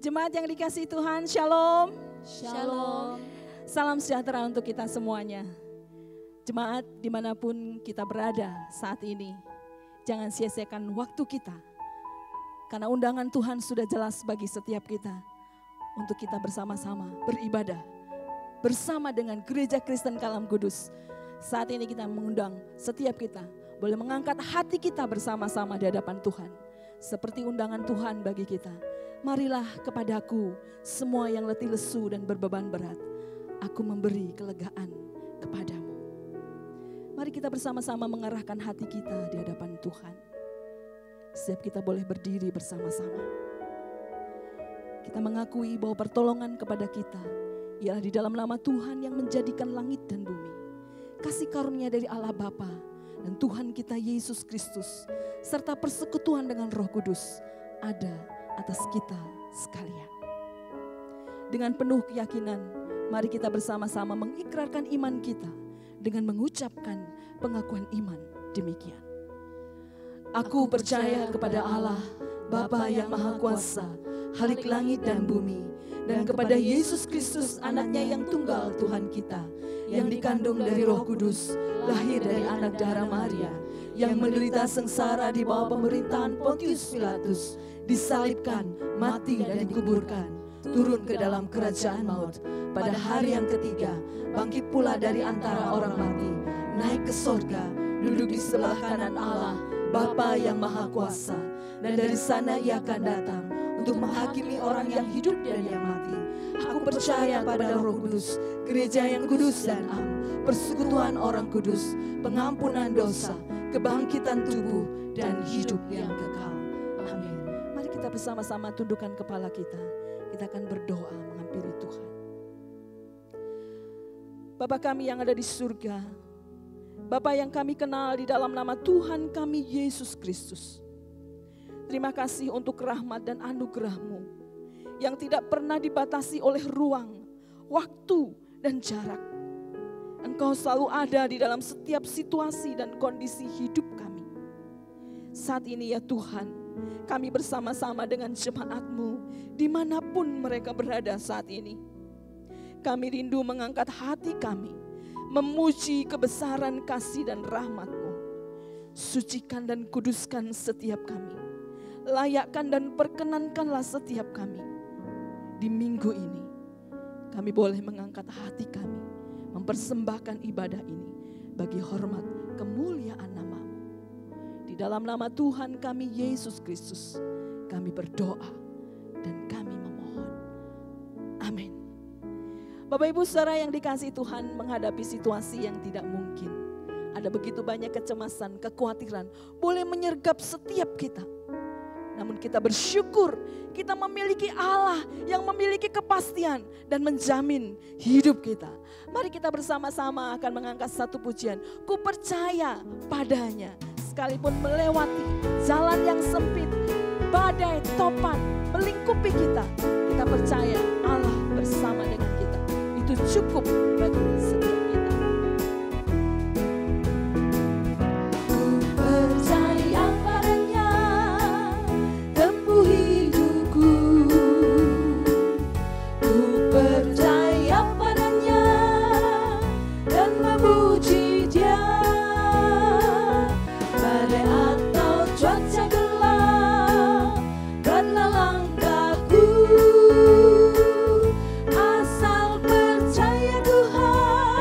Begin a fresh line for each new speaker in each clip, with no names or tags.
Jemaat yang dikasihi Tuhan, shalom.
Shalom.
Salam sejahtera untuk kita semuanya. Jemaat dimanapun kita berada saat ini, jangan sia-siakan waktu kita. Karena undangan Tuhan sudah jelas bagi setiap kita untuk kita bersama-sama beribadah bersama dengan Gereja Kristen Kalam Kudus. Saat ini kita mengundang setiap kita boleh mengangkat hati kita bersama-sama di hadapan Tuhan. Seperti undangan Tuhan bagi kita. Marilah kepadaku semua yang letih lesu dan berbeban berat. Aku memberi kelegaan kepadamu. Mari kita bersama-sama mengarahkan hati kita di hadapan Tuhan. Setiap kita boleh berdiri bersama-sama. Kita mengakui bahwa pertolongan kepada kita ialah di dalam nama Tuhan yang menjadikan langit dan bumi. Kasih karunia dari Allah Bapa dan Tuhan kita Yesus Kristus serta persekutuan dengan Roh Kudus ada atas kita sekalian. Dengan penuh keyakinan, mari kita bersama-sama mengikrarkan iman kita dengan mengucapkan pengakuan iman demikian. Aku percaya kepada Allah, Bapa yang Maha Kuasa, Khalik langit dan bumi, dan kepada Yesus Kristus anaknya yang tunggal Tuhan kita, yang dikandung dari Roh Kudus, lahir dari anak darah Maria, yang menderita sengsara di bawah pemerintahan Pontius Pilatus, disalibkan, mati dan dikuburkan, turun ke dalam kerajaan maut, pada hari yang ketiga, bangkit pula dari antara orang mati, naik ke sorga, duduk di sebelah kanan Allah, Bapa yang Maha Kuasa, dan dari sana ia akan datang untuk menghakimi orang yang hidup dan yang mati. Aku percaya pada Roh Kudus, gereja yang kudus dan am, persekutuan orang kudus, pengampunan dosa, kebangkitan tubuh, dan hidup yang kekal. Amin. Mari kita bersama-sama tundukkan kepala kita. Kita akan berdoa menghampiri Tuhan. Bapa kami yang ada di surga, Bapa yang kami kenal di dalam nama Tuhan kami Yesus Kristus. Terima kasih untuk rahmat dan anugerah-Mu yang tidak pernah dibatasi oleh ruang, waktu, dan jarak. Engkau selalu ada di dalam setiap situasi dan kondisi hidup kami. Saat ini ya Tuhan, kami bersama-sama dengan jemaat-Mu dimanapun mereka berada saat ini. Kami rindu mengangkat hati kami, memuji kebesaran kasih dan rahmat-Mu. Sucikan dan kuduskan setiap kami. Layakkan dan perkenankanlah setiap kami. Di minggu ini, kami boleh mengangkat hati kami, mempersembahkan ibadah ini bagi hormat kemuliaan nama-Mu. Di dalam nama Tuhan kami Yesus Kristus, kami berdoa dan kami memohon. Amin. Bapak Ibu Saudara yang dikasihi Tuhan, menghadapi situasi yang tidak mungkin. Ada begitu banyak kecemasan, kekhawatiran, boleh menyergap setiap kita. Namun kita bersyukur kita memiliki Allah yang memiliki kepastian dan menjamin hidup kita. Mari kita bersama-sama akan mengangkat satu pujian. Ku percaya padanya sekalipun melewati jalan yang sempit, badai, topan melingkupi kita. Kita percaya Allah bersama dengan kita. Itu cukup bagi setiap kita.
Asal percaya Tuhan.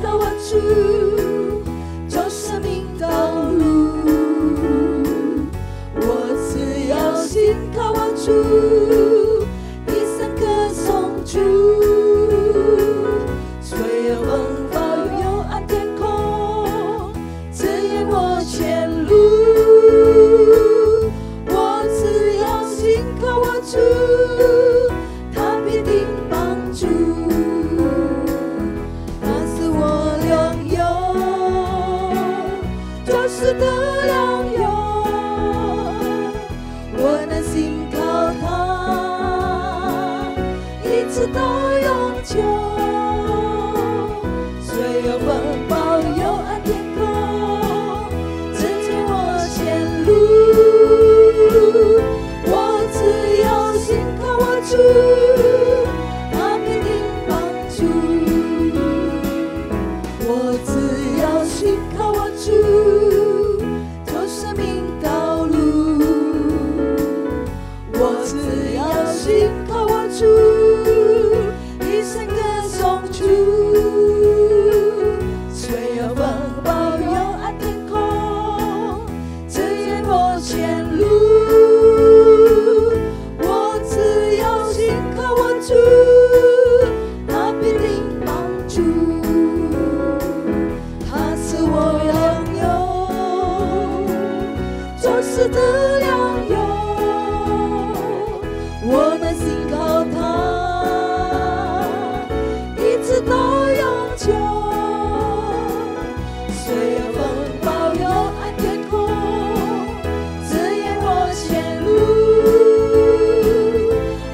靠我主，走生命道路。我只要信靠我主，一生歌颂主。虽有风暴，有暗天空，指引我前路。我只要信靠我主，他必定帮助。他是我良友，就是的良友。我能信靠他，一直到永久。虽有风暴，有暗天空，指引我前路。我只要信靠我主，他必定帮助。我只要信靠我主，走生命道路。我只要信靠我主，一生歌颂主。虽有风暴，有暗天空，指引我前路。我只要信靠我主，他必定帮助。他是我良友，就是的良友。我能信靠他，一直到永久。虽有风暴，有暗天空，指引我前路。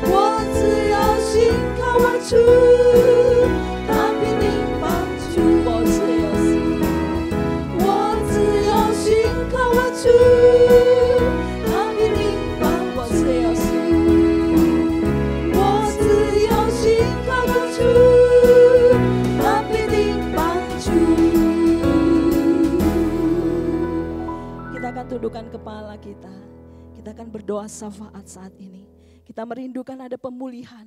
我只要信靠我主，他必定帮助。我只要信靠我主，他必定帮助。我只要信靠我主，他必定帮助。Kita akan tundukkan kepala kita. Kita akan berdoa syafaat saat ini. Kita merindukan ada pemulihan,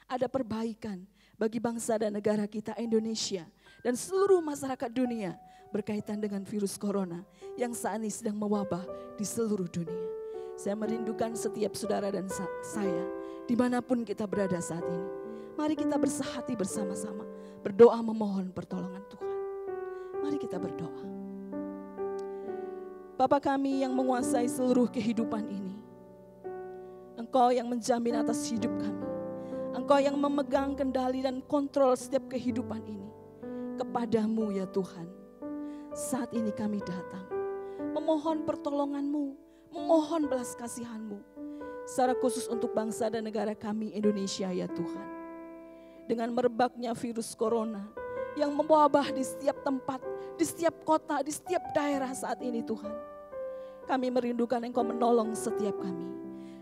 ada perbaikan bagi bangsa dan negara kita Indonesia dan seluruh masyarakat dunia berkaitan dengan virus corona yang saat ini sedang mewabah di seluruh dunia. Saya merindukan setiap saudara dan saya dimanapun kita berada saat ini. Mari kita bersehati bersama-sama berdoa memohon pertolongan Tuhan. Mari kita berdoa. Bapa kami yang menguasai seluruh kehidupan ini, Engkau yang menjamin atas hidup kami. Engkau yang memegang kendali dan kontrol setiap kehidupan ini. Kepadamu ya Tuhan, saat ini kami datang memohon pertolongan-Mu, memohon belas kasihan-Mu, secara khusus untuk bangsa dan negara kami Indonesia ya Tuhan. Dengan merebaknya virus corona yang mewabah di setiap tempat, di setiap kota, di setiap daerah saat ini Tuhan. Kami merindukan Engkau menolong setiap kami.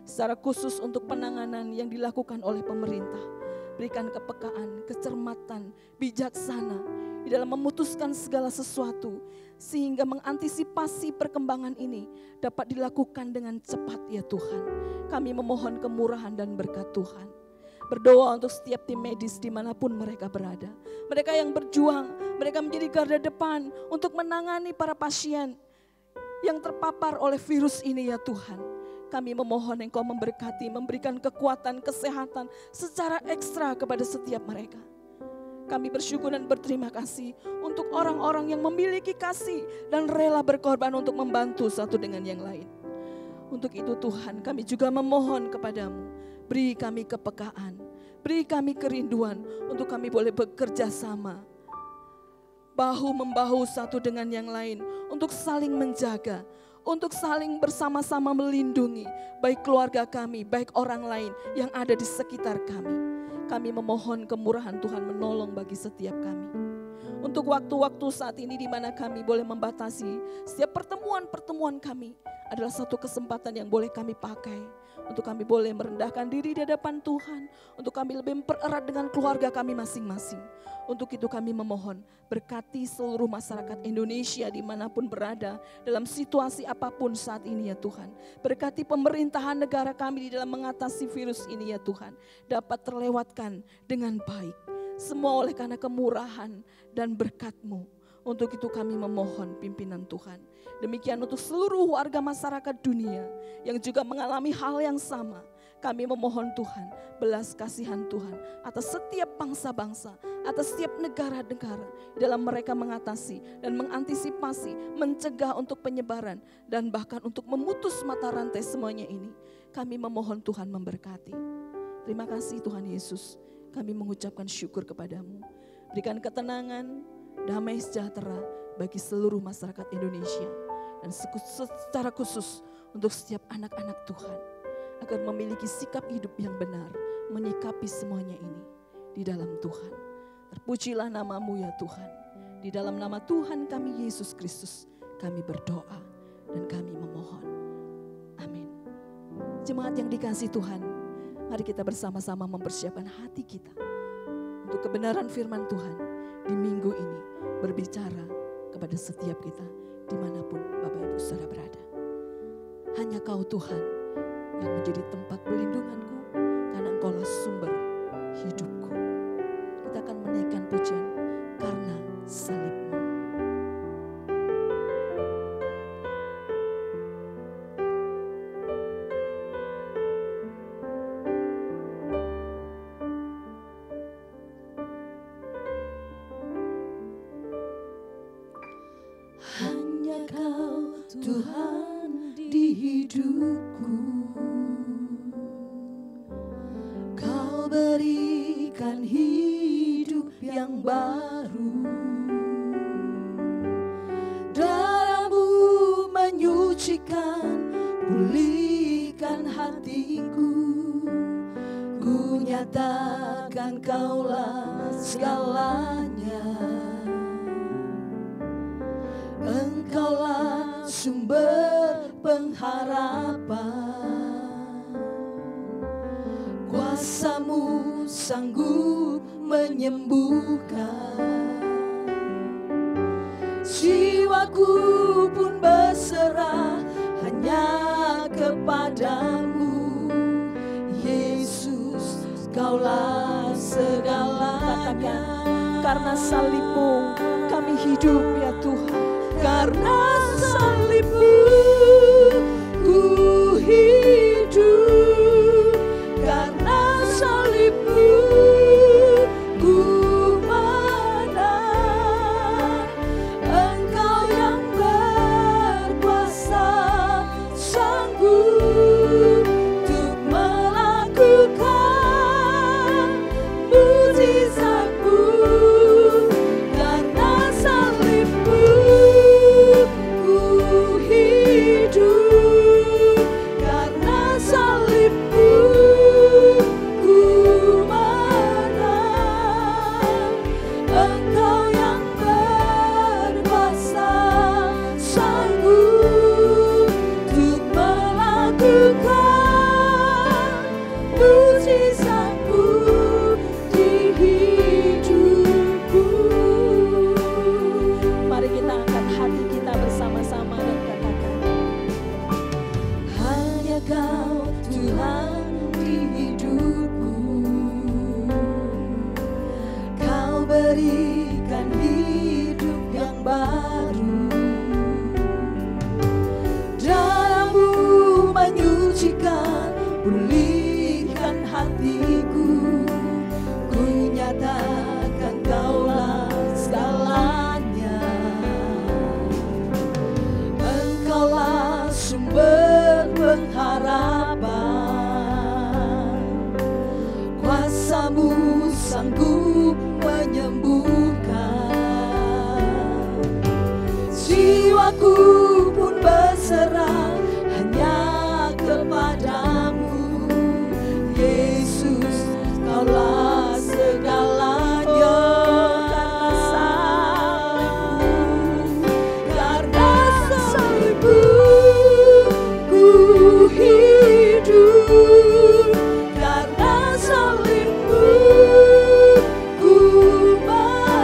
Secara khusus untuk penanganan yang dilakukan oleh pemerintah. Berikan kepekaan, kecermatan, bijaksana di dalam memutuskan segala sesuatu. Sehingga mengantisipasi perkembangan ini dapat dilakukan dengan cepat ya Tuhan. Kami memohon kemurahan dan berkat Tuhan. Berdoa untuk setiap tim medis dimanapun mereka berada. Mereka yang berjuang, mereka menjadi garda depan untuk menangani para pasien yang terpapar oleh virus ini ya Tuhan. Kami memohon Engkau memberkati, memberikan kekuatan, kesehatan secara ekstra kepada setiap mereka. Kami bersyukur dan berterima kasih untuk orang-orang yang memiliki kasih dan rela berkorban untuk membantu satu dengan yang lain. Untuk itu Tuhan, kami juga memohon kepadamu, beri kami kepekaan, beri kami kerinduan untuk kami boleh bekerja sama, bahu-membahu satu dengan yang lain untuk saling menjaga, untuk saling bersama-sama melindungi baik keluarga kami, baik orang lain yang ada di sekitar kami. Kami memohon kemurahan Tuhan menolong bagi setiap kami. Untuk waktu-waktu saat ini di mana kami boleh membatasi setiap pertemuan-pertemuan kami adalah satu kesempatan yang boleh kami pakai untuk kami boleh merendahkan diri di hadapan Tuhan, untuk kami lebih mempererat dengan keluarga kami masing-masing. Untuk itu kami memohon berkati seluruh masyarakat Indonesia dimanapun berada dalam situasi apapun saat ini ya Tuhan. Berkati pemerintahan negara kami di dalam mengatasi virus ini ya Tuhan, dapat terlewatkan dengan baik. Semua oleh karena kemurahan dan berkat-Mu. Untuk itu kami memohon pimpinan Tuhan. Demikian untuk seluruh warga masyarakat dunia yang juga mengalami hal yang sama. Kami memohon Tuhan, belas kasihan Tuhan atas setiap bangsa-bangsa, atas setiap negara-negara dalam mereka mengatasi dan mengantisipasi, mencegah untuk penyebaran dan bahkan untuk memutus mata rantai semuanya ini. Kami memohon Tuhan memberkati. Terima kasih Tuhan Yesus, kami mengucapkan syukur kepadamu. Berikan ketenangan, damai sejahtera bagi seluruh masyarakat Indonesia. Dan secara khusus untuk setiap anak-anak Tuhan. Agar memiliki sikap hidup yang benar, menyikapi semuanya ini di dalam Tuhan. Terpujilah nama-Mu ya Tuhan. Di dalam nama Tuhan kami Yesus Kristus, kami berdoa dan kami memohon. Amin. Jemaat yang dikasihi Tuhan, mari kita bersama-sama mempersiapkan hati kita untuk kebenaran firman Tuhan di minggu ini berbicara kepada setiap kita dimanapun Bapak Ibu Saudara berada. Hanya Kau Tuhan yang menjadi tempat perlindunganku, karena Engkaulah sumber hidupku. Kita akan menaikkan pujian karena salib-Mu. Hanya Kau Tuhan di hidupku. Kau berikan hidup yang baru. Darah-Mu menyucikan, pulihkan hatiku. Ku nyatakan Kaulah segalanya. Engkaulah sumber pengharapan. Kuasa-Mu sanggup menyembuhkan. Jiwaku pun berserah hanya kepadamu. Yesus, Kaulah segalanya. Karena salib-Mu kami hidup ya Tuhan. Karena salib-Mu ku hidup. Karena salib-Mu ku menang. Engkau yang berkuasa sanggup untuk melakukan mujizat-Mu. Karena salib-Mu ku hidup. Karena salib-Mu ku menang. Engkau yang berkuasa sanggup untuk melakukan mujizat-Mu di hidupku. Mari kita angkat hati kita bersama-sama dan katakan, hanya Kau Tuhan di hidupku. Kau berikan hidup yang baru. Darah-Mu menyucikan, pulihkan hatiku. Ku nyatakan Kaulah segalanya. Engkaulah sumber pengharapan. Kuasa-Mu sanggup menyembuhkan. Jiwaku pun berserah hanya kepadamu. Yesus, Kaulah segalanya. Karena salib-Mu ku hidup. Karena salib-Mu ku menang.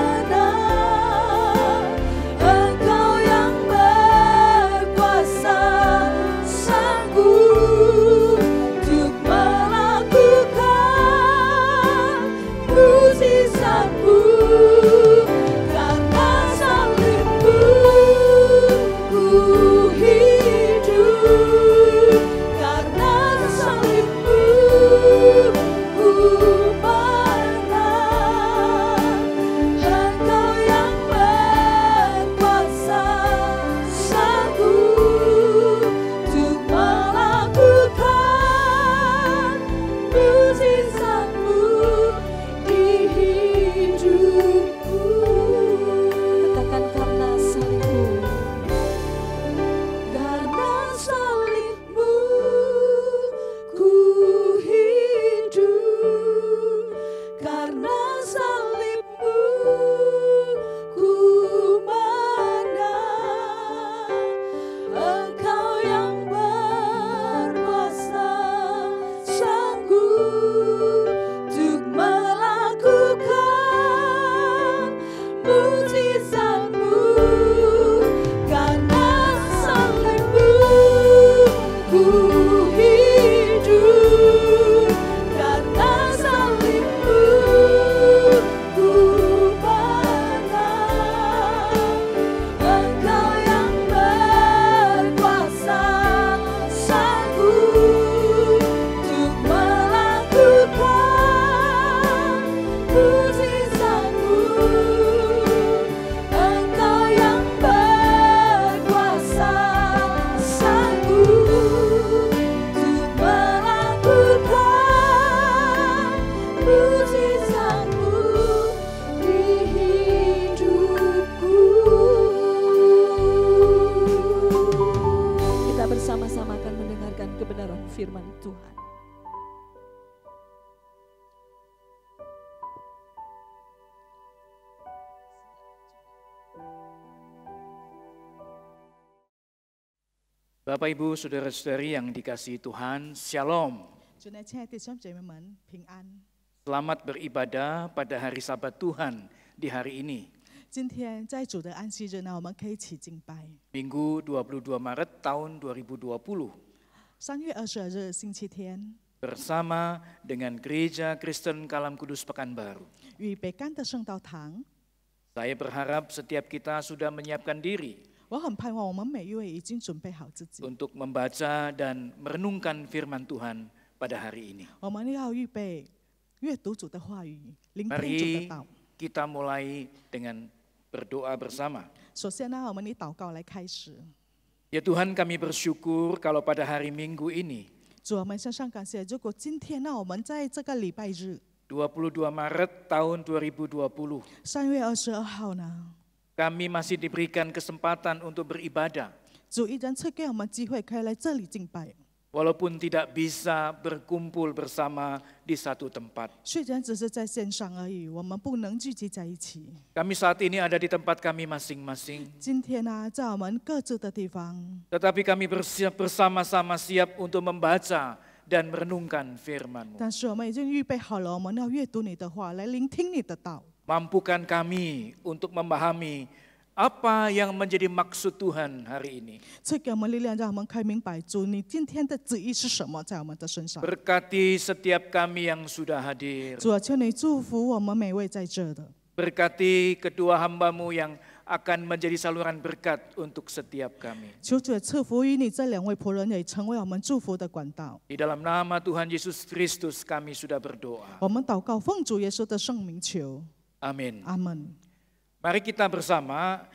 Bapak Ibu Saudara-saudari yang dikasihi Tuhan, Shalom.
主内，亲爱的弟兄姐妹们，平安。
Selamat beribadah pada hari Sabat Tuhan di hari ini.
今天在主的安息日呢，我们可以一起敬拜。
Minggu 22 Maret tahun 2020
3月22日星期天，
bersama dengan Gereja Kristen Kalam Kudus Pekanbaru.
与北干的圣道堂，
Saya berharap setiap kita sudah menyiapkan diri
我很盼望我们每一位已经准备好自己。
untuk membaca dan merenungkan firman Tuhan pada hari ini.
我们要预备阅读主的话语，聆听主的
Mari
道。
kita mulai dengan berdoa bersama.
首先呢，我们以祷告来开始。
Ya Tuhan, kami bersyukur kalau pada hari Minggu ini
主，我们向上感谢。如果今天呢，我们在这个礼拜日
22 Maret tahun 2020
3月22号呢，
kami masih diberikan kesempatan untuk beribadah
主依然赐给我们机会，可以来这里敬拜。
walaupun tidak bisa berkumpul bersama di satu tempat.
虽然只是在线上而已，我们不能聚集在一起。
Kami saat ini ada di tempat kami masing-masing,
今天呢，在我们各自的地方，
tetapi kami bersama-sama siap untuk membaca dan merenungkan firman-Mu.
但是我们已经预备好了，我们要阅读你的话，来聆听你的道。
Mampukan kami untuk memahami apa yang menjadi maksud Tuhan hari ini.
赐给我们力量，让我们可以明白主你今天的旨意是什么，在我们的身上。
Berkati setiap kami yang sudah hadir.
主啊，求你祝福我们每位在这的。
Berkati kedua hamba-Mu yang akan menjadi saluran berkat untuk setiap kami.
求主赐福于你这两位仆人，也成为我们祝福的管道。
Di dalam nama Tuhan Yesus Kristus kami sudah berdoa.
我们祷告，奉主耶稣的圣名求，
Amin.
阿门。
Mari kita bersama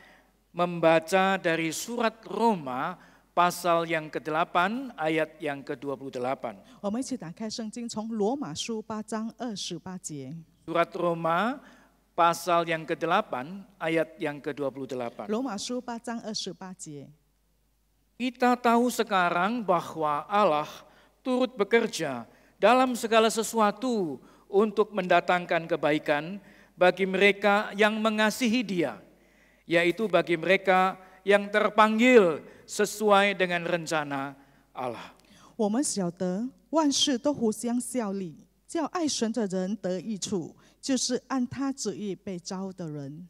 membaca dari surat Roma pasal yang ke-8 ayat yang ke-28.
我们一起打开圣经，从罗马书8章28节。
Surat Roma pasal yang ke-8 ayat yang ke-28.
罗马书8章28节。
Kita tahu sekarang bahwa Allah turut bekerja dalam segala sesuatu untuk mendatangkan kebaikan bagi mereka yang mengasihi Dia, yaitu bagi mereka yang terpanggil sesuai dengan rencana Allah.
我们晓得万事都互相效力，叫爱神的人得益处，就是按他旨意被招的人。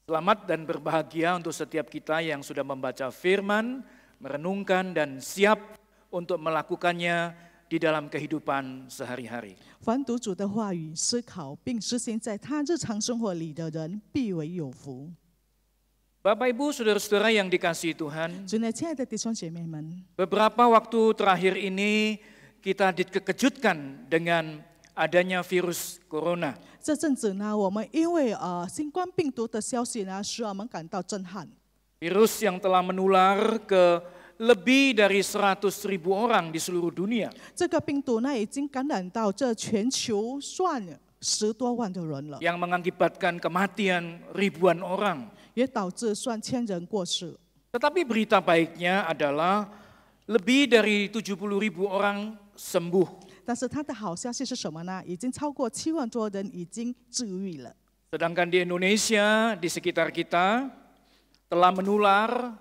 Selamat dan berbahagia untuk setiap kita yang sudah membaca firman, merenungkan dan siap untuk melakukannya di dalam kehidupan sehari-hari.
凡读主的话语、思考并实行在他日常生活里的人，必为有福。
Bapak Ibu Saudara-saudara yang dikasihi Tuhan,
主内，亲爱的弟兄姐妹们，
beberapa waktu terakhir ini kita dikejutkan dengan adanya virus corona.
这阵子呢，我们因为新冠病毒的消息呢，使我们感到震撼。
Virus yang telah menular ke lebih dari 100.000 orang di seluruh dunia.
这个病毒呢，已经感染到这全球算10多万的人了，
Yang mengakibatkan kematian ribuan orang.
也导致算千人过世。
Tetapi berita baiknya adalah lebih dari 70.000 orang sembuh.
但是它的好消息是什么呢？已经超过7万多人已经治愈了。
Sedangkan di Indonesia, di sekitar kita, telah menular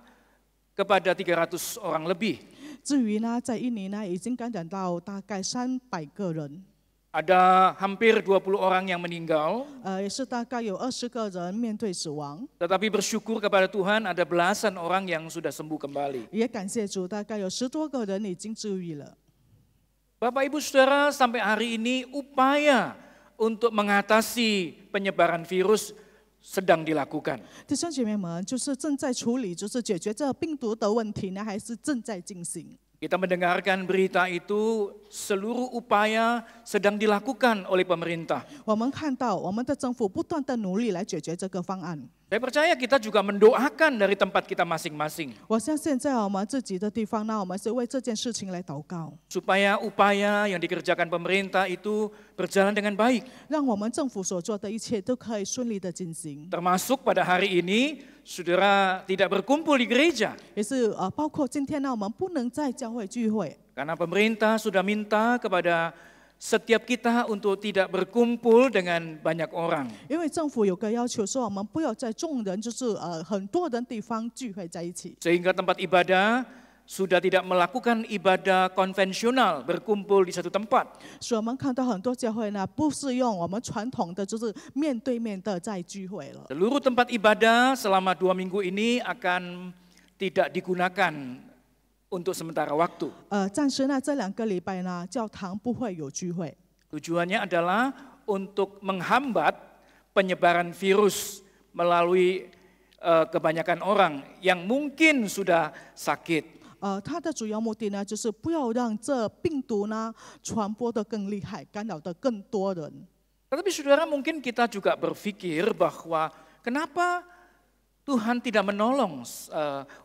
kepada 300 orang lebih.
至于呢，在印尼呢，已经感染到大概300个人，
Ada hampir 20 orang yang meninggal,
也是大概有20个人面对死亡。
tetapi bersyukur kepada Tuhan ada belasan orang yang sudah sembuh kembali.
也感谢主，大概有10多个人已经治愈了。
Bapak Ibu Saudara, sampai hari ini upaya untuk mengatasi penyebaran virus sedang dilakukan.
弟兄姐妹们，就是正在处理，就是解决这病毒的问题呢，还是正在进行？
Kita mendengarkan berita itu, seluruh upaya sedang dilakukan oleh pemerintah.
我们看到我们的政府不断的努力来解决这个方案。
Saya percaya kita juga mendoakan dari tempat kita masing-masing.
我相信在我们自己的地方呢，我们是为这件事情来祷告，
Supaya upaya yang dikerjakan pemerintah itu berjalan dengan baik.
让我们政府所做的一切都可以顺利的进行。
Termasuk pada hari ini, saudara tidak berkumpul di gereja.
也是包括今天呢，我们不能在教会聚会，
Karena pemerintah sudah minta kepada setiap kita untuk tidak berkumpul dengan banyak orang.
因为政府有个要求说，我们不要在众人就是很多人地方聚会在一起。
Sehingga tempat ibadah sudah tidak melakukan ibadah konvensional berkumpul di satu tempat.
所以我们看到很多教会呢，不是用我们传统的，就是面对面的在聚会了。
Seluruh tempat ibadah selama 2 minggu ini akan tidak digunakan untuk sementara waktu.
暂时呢，这2个礼拜呢，教堂不会有聚会。
Tujuannya adalah untuk menghambat penyebaran virus melalui kebanyakan orang yang mungkin sudah sakit.
它的主要目的呢，就是不要让这病毒呢传播得更厉害，干扰得更多人。
Tetapi saudara, mungkin kita juga berpikir bahwa kenapa Tuhan tidak menolong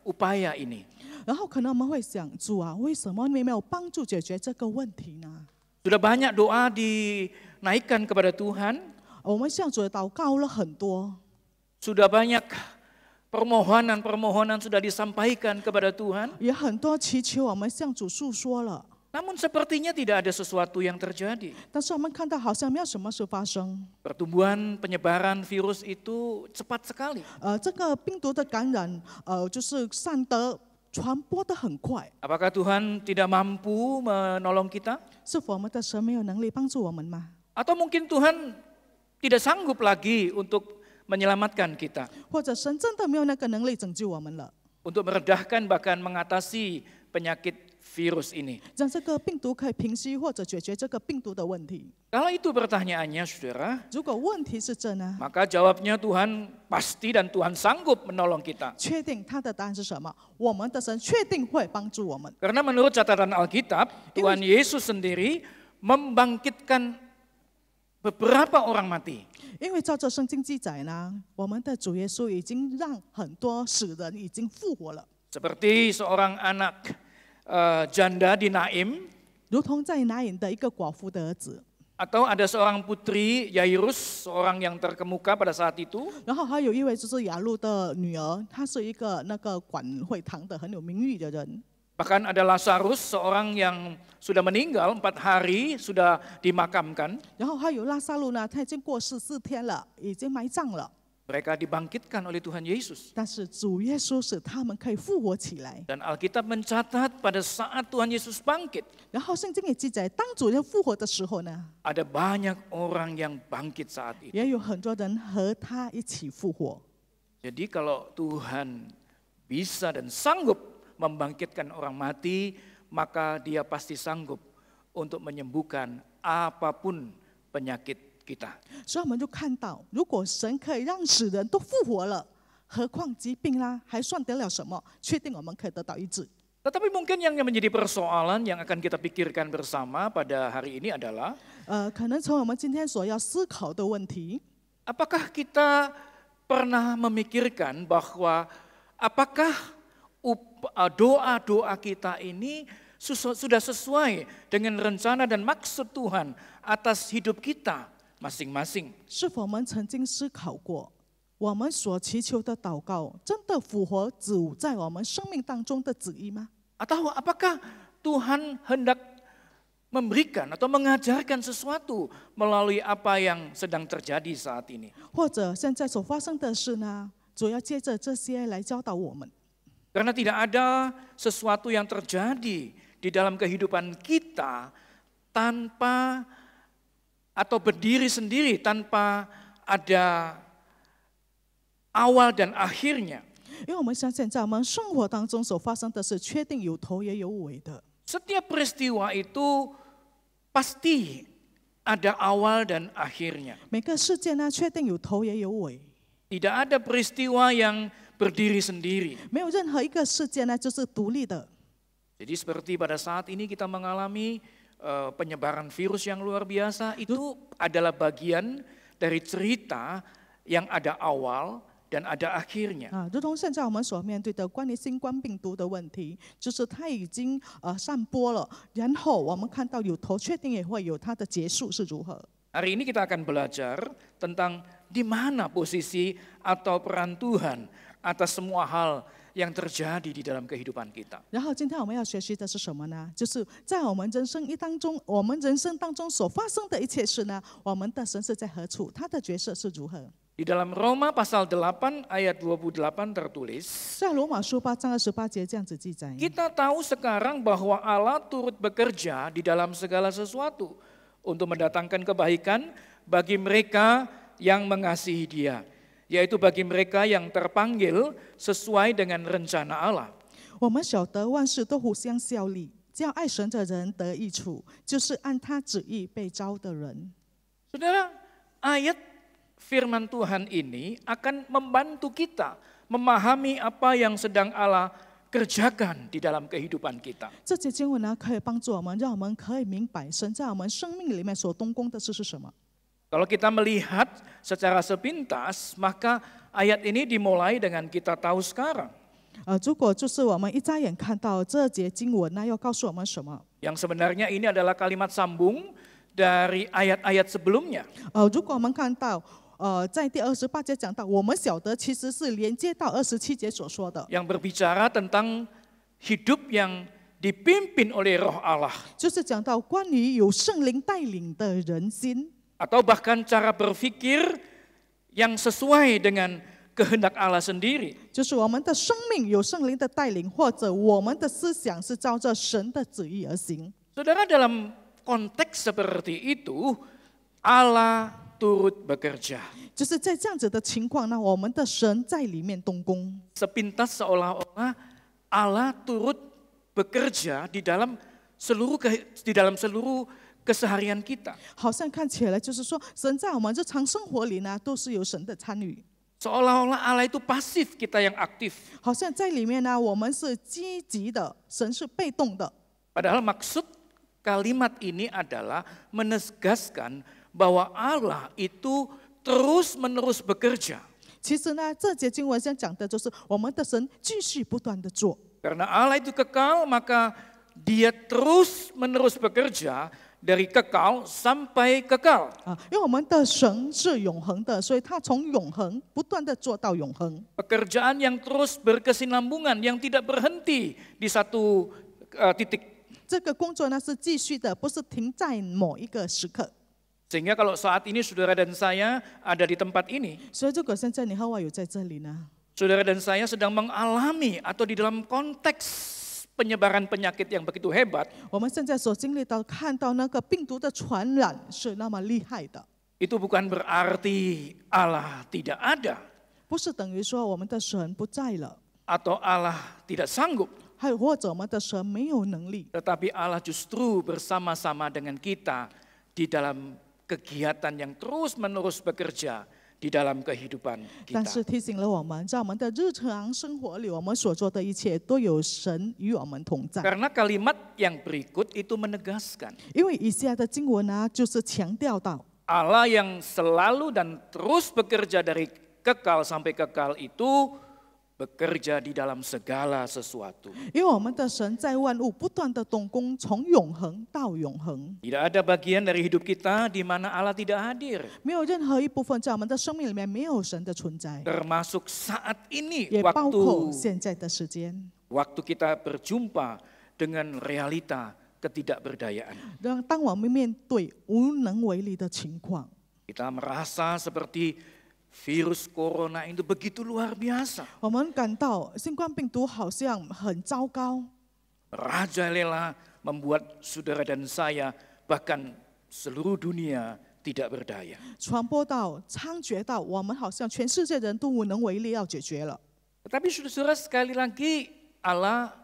upaya ini.
然后可能我们会想，主啊，为什么你没有帮助解决这个问题呢？
Sudah banyak doa dinaikkan kepada Tuhan,
我们向主祷告了很多，
sudah banyak permohonan sudah disampaikan kepada Tuhan.
也很多祈求，我们向主诉说了。
Namun sepertinya tidak ada sesuatu yang terjadi.
但是我们看到好像没有什么事发生。
Pertumbuhan penyebaran virus itu cepat sekali.
这个病毒的感染，就是散得传播得很快。
Apakah Tuhan tidak mampu menolong kita?
是否我们的神没有能力帮助我们吗？
Atau mungkin Tuhan tidak sanggup lagi untuk menyelamatkan kita,
或者神真的没有那个能力拯救我们了，
untuk meredahkan bahkan mengatasi penyakit virus ini?
让这个病毒可以平息或者解决这个病毒的问题。
Kalau itu pertanyaannya, saudara,
如果问题是这呢，
maka jawabnya Tuhan pasti dan Tuhan sanggup menolong kita.
确定他的答案是什么？我们的神确定会帮助我们。
Karena menurut catatan Alkitab, Tuhan Yesus sendiri membangkitkan beberapa orang mati.
因为照着圣经记载呢，我们的主耶稣已经让很多死人已经复活了，
Seperti seorang anak janda di Naim,
如同在拿隐的一个寡妇的儿子，
atau ada seorang putri Yairus, seorang yang terkemuka pada saat itu.
然后还有一位就是雅路的女儿，她是一个那个管会堂的很有名誉的人。
Bahkan ada Lazarus, seorang yang sudah meninggal 4 hari, sudah dimakamkan.
然后还有拉萨路呢，他已经过世4天了，已经埋葬了。
Mereka dibangkitkan oleh Tuhan Yesus.
但是主耶稣使他们可以复活起来。
Dan Alkitab mencatat pada saat Tuhan Yesus bangkit,
然后圣经也记载，当主耶稣复活的时候呢，
ada banyak orang yang bangkit saat itu.
也有很多人和他一起复活。
Jadi kalau Tuhan bisa dan sanggup membangkitkan orang mati, maka Dia pasti sanggup untuk menyembuhkan apapun penyakit kita.
所以我们就看到，如果神可以让死人都复活了，何况疾病啦，还算得了什么？确定我们可以得到医治。
Tetapi mungkin yang menjadi persoalan yang akan kita pikirkan bersama pada hari ini adalah,
可能从我们今天所要思考的问题，
apakah kita pernah memikirkan bahwa apakah doa-doa kita ini sudah sesuai dengan rencana dan maksud Tuhan atas hidup kita masing-masing?
是否我们曾经思考过，我们所祈求的祷告真的符合主在我们生命当中的旨意吗？
Atau apakah Tuhan hendak memberikan atau mengajarkan sesuatu melalui apa yang sedang terjadi saat ini?
或者现在所发生的事呢，主要借着这些来教导我们。
Karena tidak ada sesuatu yang terjadi di dalam kehidupan kita tanpa atau berdiri sendiri tanpa ada awal dan akhirnya.
因为我们相信，在我们生活当中所发生的事，确定有头也有尾的。
Setiap peristiwa itu pasti ada awal dan akhirnya.
每个事件呢，确定有头也有尾，
Tidak ada peristiwa yang berdiri sendiri.
没有任何一个事件呢就是独立的。
Jadi seperti pada saat ini kita mengalami penyebaran virus yang luar biasa, itu adalah bagian dari cerita yang ada awal dan ada akhirnya.
如同现在我们所面对的关于新冠病毒的问题，就是它已经散播了，然后我们看到有头，确定也会有它的结束是如何。
Hari ini kita akan belajar tentang di mana posisi atau peran Tuhan atas semua hal yang terjadi di dalam kehidupan kita.
然后今天我们要学习的是什么呢？就是在我们人生当中所发生的一切事呢，我们的神是在何处，他的角色是如何。
Di dalam Roma pasal 8 ayat 28 tertulis,
在罗马书8章28节这样子记载。
kita tahu sekarang bahwa Allah turut bekerja di dalam segala sesuatu untuk mendatangkan kebaikan bagi mereka yang mengasihi Dia, yaitu bagi mereka yang terpanggil sesuai dengan rencana Allah.
我们晓得万事都互相效力，叫爱神的人得益处，就是按他旨意被招的人。
Saudara, ayat firman Tuhan ini akan membantu kita memahami apa yang sedang Allah kerjakan di dalam kehidupan kita.
这节经文呢，可以帮助我们，让我们可以明白神在我们生命里面所动工的事是什么。
Kalau kita melihat secara sepintas, maka ayat ini dimulai dengan kita tahu sekarang.
如果就是我们一眨眼看到这节经文呢，要告诉我们什么？
Yang sebenarnya ini adalah kalimat sambung dari ayat-ayat sebelumnya.
如果我们看到在第28节讲到，我们晓得其实是连接到27节所说的，
Yang berbicara tentang hidup yang dipimpin oleh Roh Allah.
就是讲到关于有圣灵带领的人心，
Atau bahkan cara berpikir yang sesuai dengan kehendak Allah sendiri.
就是我们的生命有圣灵的带领，或者我们的思想是照着神的旨意而行。
Saudara, dalam konteks seperti itu, Allah turut bekerja.
就是在这样子的情况呢，我们的神在里面动工，
Sepintas seolah-olah Allah turut bekerja di dalam seluruh keseharian kita.
好像看起来就是说，神在我们日常生活里呢，都是有神的参与。
Seolah-olah Allah itu pasif, kita yang aktif.
好像在里面呢，我们是积极的，神是被动的。
Padahal maksud kalimat ini adalah menegaskan bahwa Allah itu terus-menerus bekerja.
其实呢，这节经文上讲的就是我们的神继续不断的做。
Karena Allah itu kekal, maka Dia terus-menerus bekerja dari kekal sampai kekal.
因为我们的神是永恒的，所以他从永恒不断的做到永恒。
Pekerjaan yang terus berkesinambungan, yang tidak berhenti di satu titik.
这个工作呢是继续的，不是停在某一个时刻。
Sehingga kalau saat ini saudara dan saya ada di tempat ini,
所以如果现在你和我有在这里呢，
saudara dan saya sedang mengalami atau di dalam konteks penyebaran penyakit yang begitu hebat,
我们现在所经历到看到那个病毒的传染是那么厉害的，
itu bukan berarti Allah tidak ada
不是等于说我们的神不在了，
atau Allah tidak sanggup,
还有或者我们的神没有能力，
tetapi Allah justru bersama-sama dengan kita di dalam kegiatan yang terus-menerus bekerja di dalam kehidupan
但
kita.
是提醒了我们，在我们的日常生活里，我们所做的一切都有神与我们同在。
Karena kalimat yang berikut itu menegaskan
因为以下的经文呢，就是强调到
Allah yang selalu dan terus bekerja dari kekal sampai kekal itu bekerja di dalam segala sesuatu.
因为我们的神在万物不断的动工，从永恒到永恒，
Tidak ada bagian dari hidup kita di mana Allah tidak hadir.
没有任何一部分在我们的生命里面没有神的存在，
Termasuk saat ini
也包括
waktu
现在的时间。
kita berjumpa dengan realita ketidakberdayaan.
当我们面对无能为力的情况，
Kita merasa seperti virus corona itu begitu luar biasa.
我们感到新冠病毒好像很糟糕，
Merajalela membuat saudara dan saya bahkan seluruh dunia tidak berdaya.
传播到猖獗到我们好像全世界人都无能为力要解决了。
Tetapi saudara sekali lagi Allah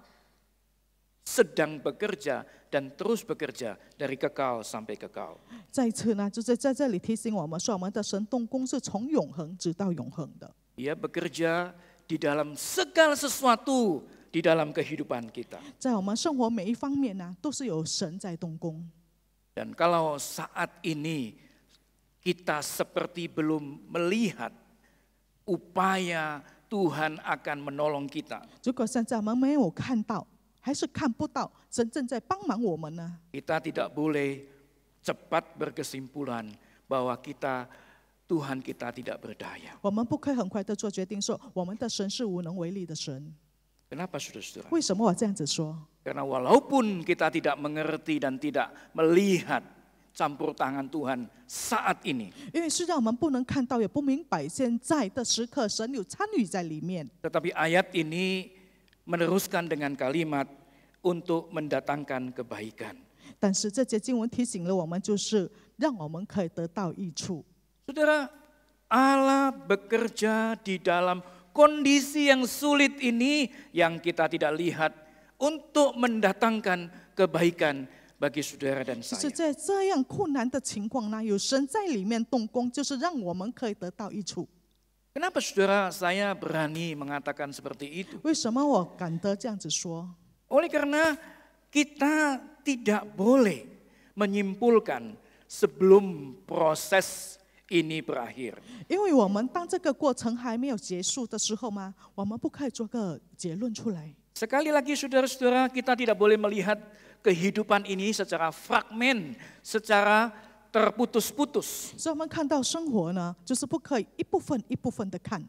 sedang bekerja dan terus bekerja dari kekal sampai kekal.
再一次呢，就是在这里提醒我们说，我们的神动工是从永恒直到永恒的。
Dia bekerja di dalam segala sesuatu di dalam kehidupan kita.
在我们生活每一方面呢，都是有神在动工。
Dan kalau saat ini kita seperti belum melihat upaya Tuhan akan menolong kita,
如果现在我们没有看到，还是看不到神正在帮忙我们呢，
kita tidak boleh cepat berkesimpulan bahwa Tuhan kita tidak berdaya.
我们不可以很快的做决定说，我们的神是无能为力的神。
Kenapa saudara-saudara?
为什么我这样子说？
Karena walaupun kita tidak mengerti dan tidak melihat campur tangan Tuhan saat ini.
因为虽然我们不能看到，也不明白现在的时刻，神有参与在里面。
Tetapi ayat ini meneruskan dengan kalimat untuk mendatangkan kebaikan.
但是这节经文提醒了我们，就是让我们可以得到益处。
Saudara, Allah bekerja di dalam kondisi yang sulit ini yang kita tidak lihat untuk mendatangkan kebaikan bagi saudara dan
就
saya.
是在这样困难的情况呢，有神在里面动工，就是让我们可以得到益处。
Kenapa saudara saya berani mengatakan seperti itu?
为什么我敢得这样子说？
Oleh karena kita tidak boleh menyimpulkan sebelum proses ini berakhir.
因为我们当这个过程还没有结束的时候嘛，我们不可以做个结论出来。
Sekali lagi saudara-saudara, kita tidak boleh melihat kehidupan ini secara fragmen, secara terputus-putus.
所以我们看到生活呢，就是不可以一部分一部分的看，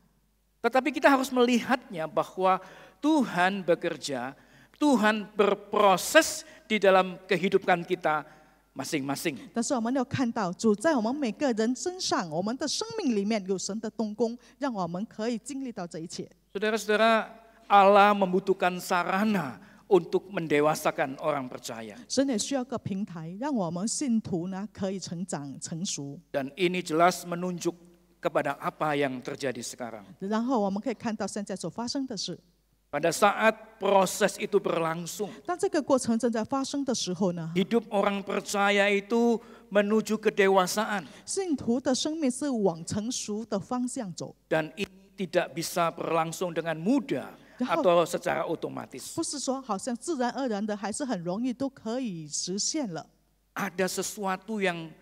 Tetapi kita harus melihatnya bahwa Tuhan bekerja, Tuhan berproses di dalam kehidupan kita masing-masing.
但是我们要看到主在我们每个人身上，我们的生命里面有神的动工，让我们可以经历到这一切。
Saudara-saudara, Allah membutuhkan sarana untuk mendewasakan orang percaya.
神也需要个平台，让我们信徒呢可以成长成熟。
Dan ini jelas menunjuk kepada apa yang terjadi sekarang.
然后我们可以看到现在所发生的事。
Pada saat proses itu berlangsung,
当这个过程正在发生的时候呢，
hidup orang percaya itu menuju kedewasaan.
信徒的生命是往成熟的方向走，
Dan ini tidak bisa berlangsung dengan mudah atau secara otomatis.
不是说好像自然而然的，还是很容易都可以实现了。
Ada sesuatu yang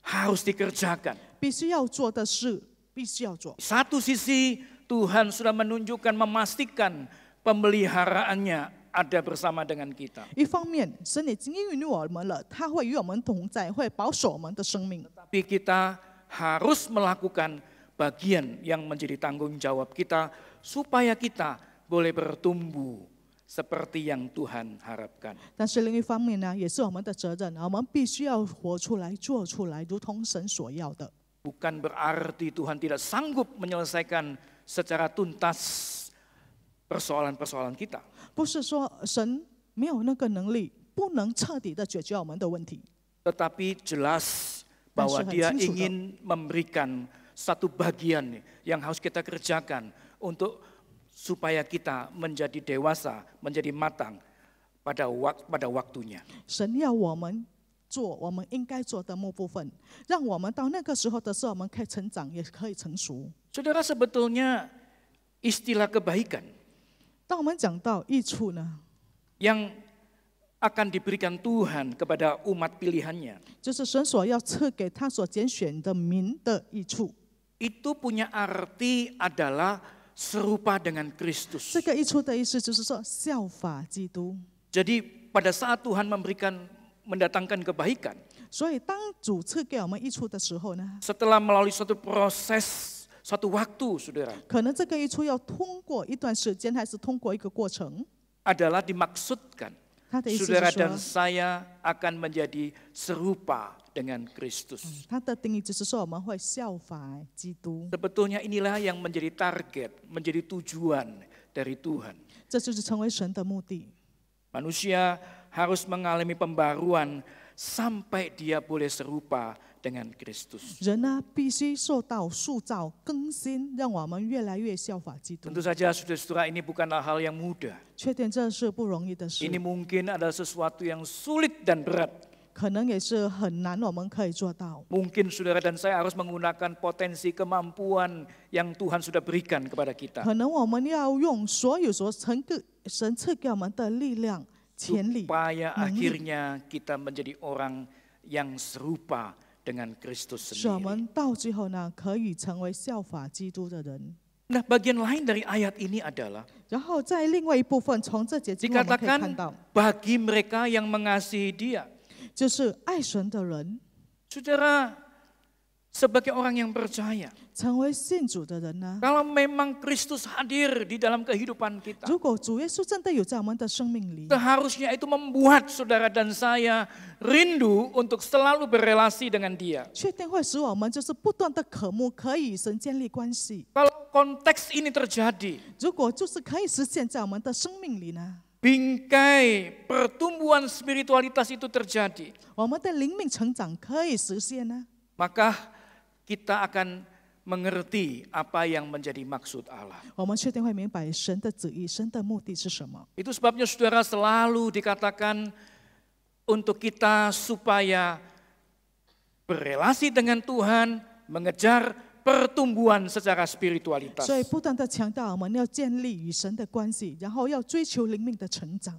harus dikerjakan.
必须要做的事，必须要做。
Satu sisi Tuhan sudah menunjukkan, memastikan pemeliharaannya ada bersama dengan kita.
一方面，神已经应允我们了，他会与我们同在，会保守我们的生命。
Tapi kita harus melakukan bagian yang menjadi tanggung jawab kita supaya kita boleh bertumbuh seperti yang Tuhan harapkan.
但是另一方面呢，也是我们的责任，我们必须要活出来、做出来，如同神所要的。
Bukan berarti Tuhan tidak sanggup menyelesaikan secara tuntas persoalan-persoalan kita.
不是说神没有那个能力，不能彻底的解决我们的问题。
Tetapi jelas bahwa Dia ingin memberikan satu bagian yang harus kita kerjakan untuk supaya kita menjadi dewasa, menjadi matang pada waktunya.
神要我们做我们应该做的某部分，让我们到那个时候的时候，我们可以成长，也可以成熟。
Saudara, sebetulnya istilah kebaikan
当我们讲到益处呢，
yang akan diberikan Tuhan kepada umat pilihannya,
就是神所要赐给他所拣选的民的益处。
itu punya arti adalah serupa dengan Kristus.
这个益处的意思就是说效法基督。
Jadi pada saat Tuhan mendatangkan kebaikan,
所以当主赐给我们益处的时候呢，
setelah melalui suatu proses, suatu waktu, saudara,
可能这个益处要通过一段时间，还是通过一个过程。
adalah dimaksudkan
他的意思
saudara
是
dan
说，
saya akan menjadi serupa dengan Kristus.
他的定义就是说我们会效法基督，
Sebetulnya inilah yang menjadi target, menjadi tujuan dari Tuhan.
这就是成为神的目的。
Manusia harus mengalami pembaruan sampai dia boleh serupa dengan Kristus.
人呢，必须受到塑造、更新，让我们越来越效法基督。
Tentu saja saudara-saudara, ini bukanlah hal yang mudah.
确定这是不容易的事，
Ini mungkin adalah sesuatu yang sulit dan berat.
可能也是很难，我们可以做到。
Mungkin saudara dan saya harus menggunakan potensi kemampuan yang Tuhan sudah berikan kepada kita.
可能我们要用所有神赐给我们的力量、潜力、
Supaya
能力，
akhirnya kita menjadi orang yang serupa dengan Kristus
使我
sendiri.
们到最后呢，可以成为效法基督的人。
Nah, bagian lain dari ayat ini adalah
然后在另外一部分，从这节经文我们可以看
dikatakan
到，
bagi mereka yang mengasihi Dia.
就是爱神的人。
Saudara, sebagai orang yang percaya,
成为信主的人呢，
kalau memang Kristus hadir di dalam kehidupan kita,
如果主耶稣真的有在我们的生命里，
seharusnya itu membuat saudara dan saya rindu untuk selalu berelasi dengan Dia.
确定会使我们就是不断的渴慕，可以与神建立关系。
Kalau konteks ini terjadi,
如果就是可以实现在我们的生命里呢，
bingkai pertumbuhan spiritualitas itu terjadi,
我们的灵命成长可以实现呢，
maka kita akan mengerti apa yang menjadi maksud Allah.
我们确定会明白神的旨意，神的目的是什么。
Itu sebabnya saudara selalu dikatakan untuk kita supaya berelasi dengan Tuhan, mengejar pertumbuhan secara spiritualitas.
所以不断的强调我们要建立与神的关系，然后要追求灵命的成长。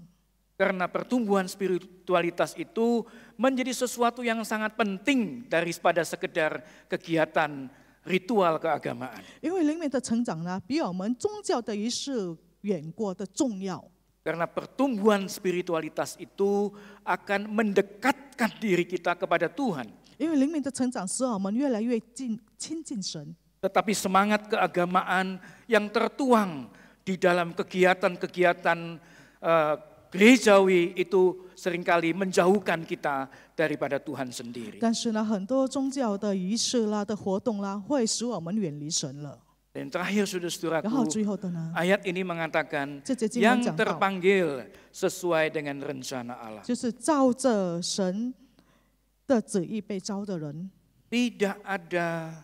Karena pertumbuhan spiritualitas itu menjadi sesuatu yang sangat penting daripada sekedar kegiatan ritual keagamaan.
因为灵命的成长呢，比我们宗教的仪式远过的重要。
Karena pertumbuhan spiritualitas itu akan mendekatkan diri kita kepada Tuhan.
因为灵命的成长使我们越来越亲近神。
Tetapi semangat keagamaan yang tertuang di dalam kegiatan-kegiatan gerejawi itu seringkali menjauhkan kita daripada Tuhan sendiri.
但是呢，很多宗教的仪式啦、的活动啦，会使我们远离神了。
Dan terakhir
然后
saudara-saudaraku,
最后的呢，
ayat ini mengatakan
这节经文
yang
讲到，
terpanggil sesuai dengan rencana Allah.
就是照着神的旨意被招的人，
Tidak ada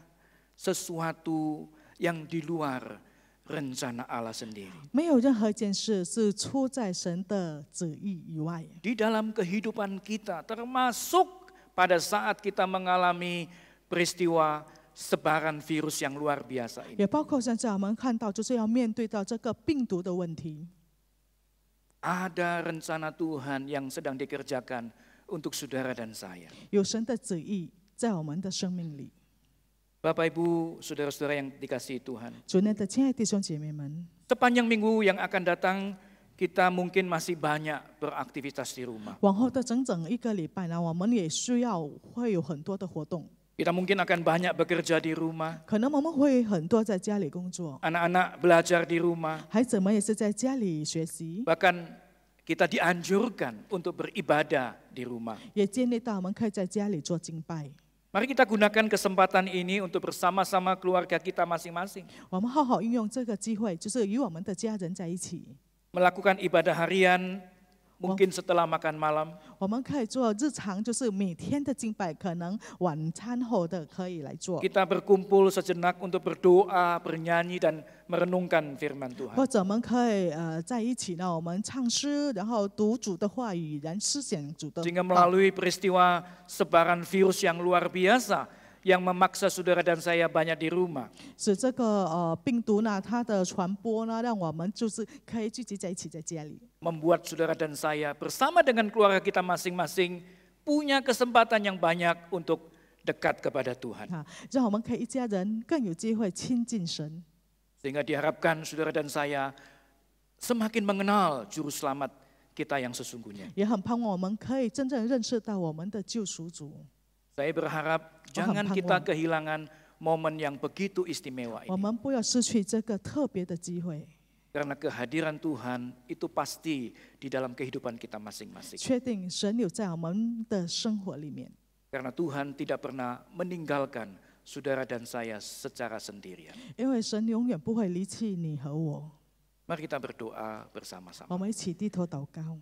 sesuatu yang di luar rencana Allah sendiri.
没有任何一件事是出在神的旨意以外。
Di dalam kehidupan kita, termasuk pada saat kita mengalami peristiwa sebaran virus yang luar biasa ini.
也包括现在我们看到，就是要面对到这个病毒的问题。
Ada rencana Tuhan yang sedang dikerjakan untuk saudara dan saya.
有神的旨意在我们的生命里。
Bapak Ibu, saudara-saudara yang dikasihi Tuhan.
主内的亲爱的弟兄姐妹们，
Sepanjang minggu yang akan datang, kita mungkin masih banyak beraktivitas di rumah.
往后的整整一个礼拜呢，我们也需要会有很多的活动，
Kita mungkin akan banyak bekerja di rumah.
可能我们会很多在家里工作，
Anak-anak belajar di rumah.
孩子们也是在家里学习，
Bahkan kita dianjurkan untuk beribadah di rumah.
也建立到我们可以在家里做敬拜。
Mari kita gunakan kesempatan ini untuk bersama-sama keluarga kita masing-masing.
我们好好运用这个机会，就是与我们的家人在一起。
Melakukan ibadah harian, mungkin setelah makan malam.
我们可以做日常，就是每天的敬拜，可能晚餐后的可以来做，
Kita berkumpul sejenak untuk berdoa, bernyanyi, dan merenungkan firman Tuhan.
或者我们可以在一起呢，我们唱诗，然后读主的话语，然思想主的
Sehingga
道。
melalui peristiwa sebaran virus yang luar biasa, yang memaksa saudara dan saya banyak di rumah.
使这个病毒呢，它的传播呢，让我们就是可以聚集在一起，在家里，
Membuat saudara dan saya bersama dengan keluarga kita masing-masing punya kesempatan yang banyak untuk dekat kepada Tuhan.
啊，让我们可以一家人更有机会亲近神。
Sehingga diharapkan saudara dan saya semakin mengenal juru selamat kita yang sesungguhnya.
也很盼望我们可以真正认识到我们的救赎主。
Saya berharap jangan kita kehilangan momen yang begitu istimewa
我
ini.
们不要失去这个特别的机会，
Karena kehadiran Tuhan itu pasti di dalam kehidupan kita masing-masing.
确定神有在我们的生活里面。
Karena Tuhan tidak pernah meninggalkan saudara dan saya secara sendirian.
因为神永远不会离弃你和我。
Mari kita berdoa
我
bersama-sama.
们一起低头祷告。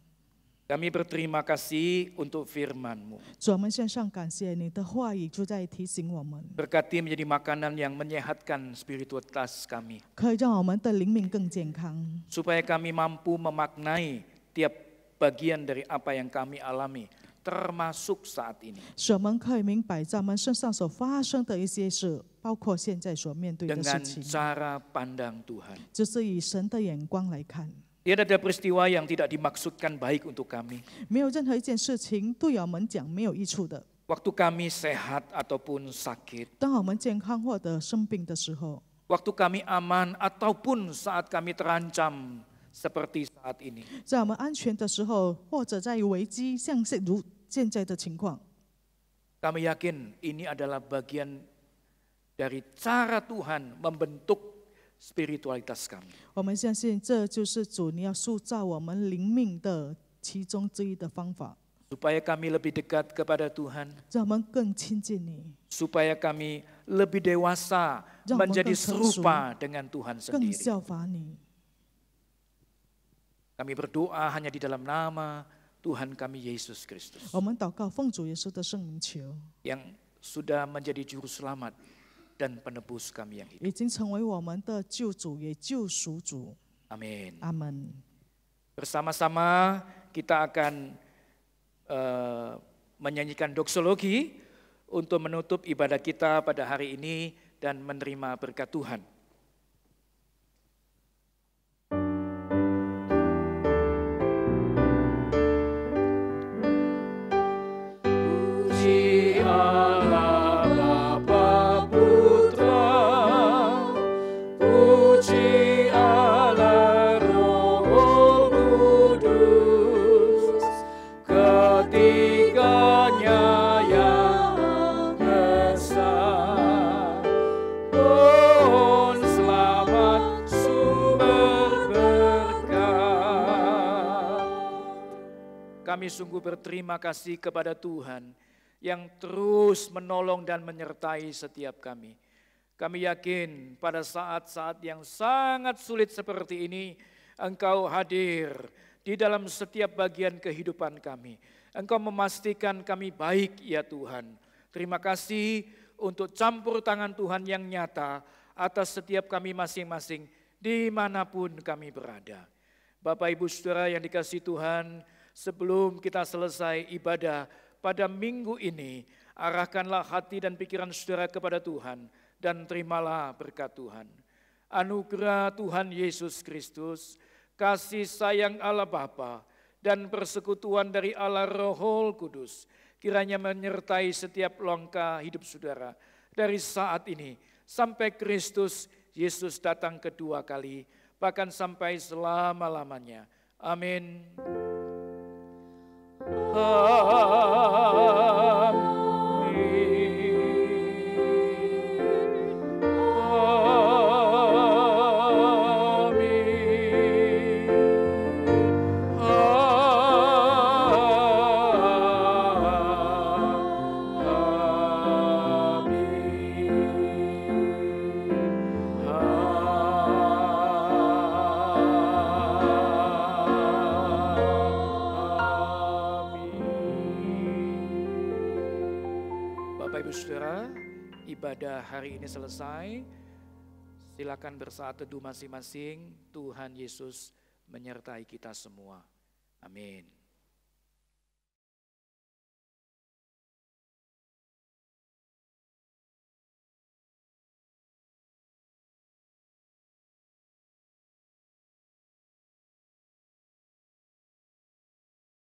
Kami berterima kasih untuk firman-Mu.
主，我们献上感谢，你的话语就在提醒我们，
Berkati menjadi makanan yang menyehatkan spiritualitas kami.
可以让我们的灵命更健康，
Supaya kami mampu memaknai tiap bagian dari apa yang kami alami, termasuk saat ini.
使我们可以明白在我们身上所发生的一些事，包括现在所面对的事
Dengan
情，
cara pandang Tuhan.
就是以神的眼光来看，
Tidak ada peristiwa yang tidak dimaksudkan baik untuk kami.
没有任何一件事情对我们讲没有益处的。
Waktu kami sehat ataupun sakit,
当我们健康或者生病的时候，
waktu kami aman ataupun saat kami terancam seperti saat ini.
在我们安全的时候，或者在危机，像如现在的情况，
Kami yakin ini adalah bagian dari cara Tuhan membentuk spiritualitas kami.
我们相信这就是主你要塑造我们灵命的其中之一的方法，
Supaya kami lebih dekat kepada Tuhan,
让我们更亲近你，
supaya kami lebih dewasa
让我们
menjadi
更成熟，
serupa dengan Tuhan
更
sendiri.
效法你。
Kami berdoa hanya di dalam nama Tuhan kami Yesus Kristus
我们祷告，奉主耶稣的圣名求，
yang sudah menjadi juru selamat dan penebus kami yang hidup.
已经成为我们的救主，也救赎主。
Amin.
阿门。
Bersama-sama kita akan menyanyikan doksologi untuk menutup ibadah kita pada hari ini dan menerima berkat Tuhan. Puji Allah Bapa Putra, puji Allah Roh Kudus, ketiganya yang esa. Pohon selamat sumber berkat. Kami sungguh berterima kasih kepada Tuhan yang terus menolong dan menyertai setiap kami. Kami yakin pada saat-saat yang sangat sulit seperti ini, Engkau hadir di dalam setiap bagian kehidupan kami. Engkau memastikan kami baik ya Tuhan. Terima kasih untuk campur tangan Tuhan yang nyata atas setiap kami masing-masing dimanapun kami berada. Bapak Ibu Saudara yang dikasihi Tuhan, sebelum kita selesai ibadah pada minggu ini, arahkanlah hati dan pikiran saudara kepada Tuhan dan terimalah berkat Tuhan. Anugerah Tuhan Yesus Kristus, kasih sayang Allah Bapa dan persekutuan dari Allah Roh Kudus kiranya menyertai setiap langkah hidup saudara dari saat ini sampai Kristus Yesus datang kedua kali, bahkan sampai selama-lamanya. Amin. Saudara, ibadah hari ini selesai. Silakan bersaat teduh masing-masing. Tuhan Yesus menyertai kita semua. Amin.